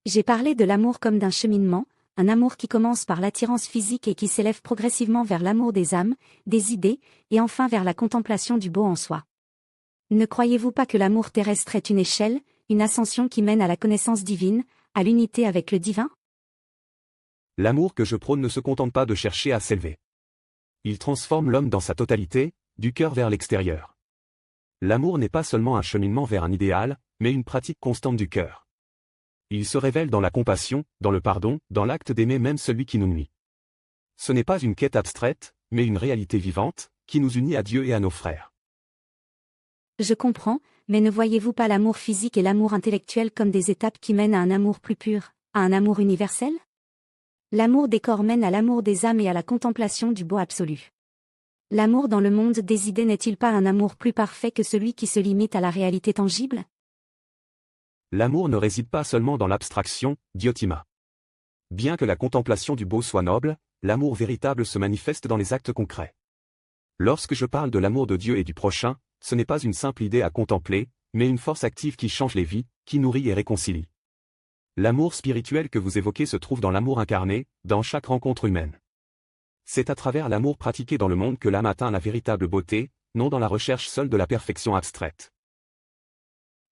J'ai parlé de l'amour comme d'un cheminement, un amour qui commence par l'attirance physique et qui s'élève progressivement vers l'amour des âmes, des idées, et enfin vers la contemplation du beau en soi. Ne croyez-vous pas que l'amour terrestre est une échelle, une ascension qui mène à la connaissance divine, à l'unité avec le divin? L'amour que je prône ne se contente pas de chercher à s'élever. Il transforme l'homme dans sa totalité, du cœur vers l'extérieur. L'amour n'est pas seulement un cheminement vers un idéal, mais une pratique constante du cœur. Il se révèle dans la compassion, dans le pardon, dans l'acte d'aimer même celui qui nous nuit. Ce n'est pas une quête abstraite, mais une réalité vivante, qui nous unit à Dieu et à nos frères. Je comprends, mais ne voyez-vous pas l'amour physique et l'amour intellectuel comme des étapes qui mènent à un amour plus pur, à un amour universel? L'amour des corps mène à l'amour des âmes et à la contemplation du beau absolu. L'amour dans le monde des idées n'est-il pas un amour plus parfait que celui qui se limite à la réalité tangible? L'amour ne réside pas seulement dans l'abstraction, Diotima. Bien que la contemplation du beau soit noble, l'amour véritable se manifeste dans les actes concrets. Lorsque je parle de l'amour de Dieu et du prochain, ce n'est pas une simple idée à contempler, mais une force active qui change les vies, qui nourrit et réconcilie. L'amour spirituel que vous évoquez se trouve dans l'amour incarné, dans chaque rencontre humaine. C'est à travers l'amour pratiqué dans le monde que l'âme atteint la véritable beauté, non dans la recherche seule de la perfection abstraite.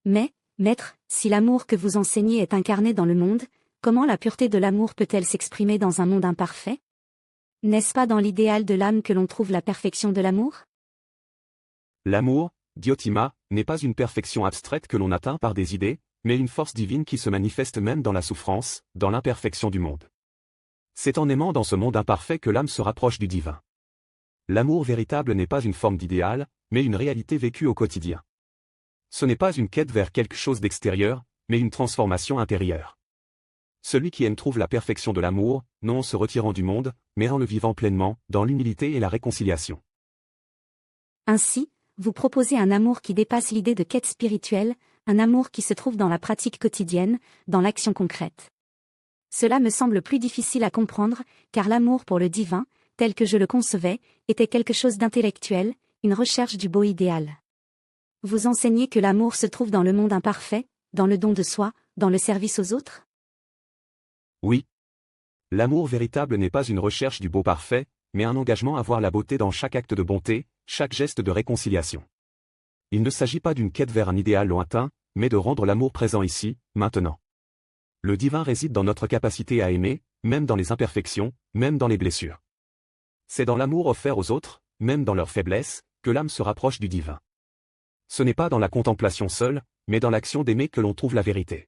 Mais, maître, si l'amour que vous enseignez est incarné dans le monde, comment la pureté de l'amour peut-elle s'exprimer dans un monde imparfait? N'est-ce pas dans l'idéal de l'âme que l'on trouve la perfection de l'amour? L'amour, Diotima, n'est pas une perfection abstraite que l'on atteint par des idées, mais une force divine qui se manifeste même dans la souffrance, dans l'imperfection du monde. C'est en aimant dans ce monde imparfait que l'âme se rapproche du divin. L'amour véritable n'est pas une forme d'idéal, mais une réalité vécue au quotidien. Ce n'est pas une quête vers quelque chose d'extérieur, mais une transformation intérieure. Celui qui aime trouve la perfection de l'amour, non en se retirant du monde, mais en le vivant pleinement, dans l'humilité et la réconciliation. Ainsi, vous proposez un amour qui dépasse l'idée de quête spirituelle, un amour qui se trouve dans la pratique quotidienne, dans l'action concrète. Cela me semble plus difficile à comprendre, car l'amour pour le divin, tel que je le concevais, était quelque chose d'intellectuel, une recherche du beau idéal. Vous enseignez que l'amour se trouve dans le monde imparfait, dans le don de soi, dans le service aux autres? Oui. L'amour véritable n'est pas une recherche du beau parfait, mais un engagement à voir la beauté dans chaque acte de bonté, chaque geste de réconciliation. Il ne s'agit pas d'une quête vers un idéal lointain, mais de rendre l'amour présent ici, maintenant. Le divin réside dans notre capacité à aimer, même dans les imperfections, même dans les blessures. C'est dans l'amour offert aux autres, même dans leur faiblesse, que l'âme se rapproche du divin. Ce n'est pas dans la contemplation seule, mais dans l'action d'aimer que l'on trouve la vérité.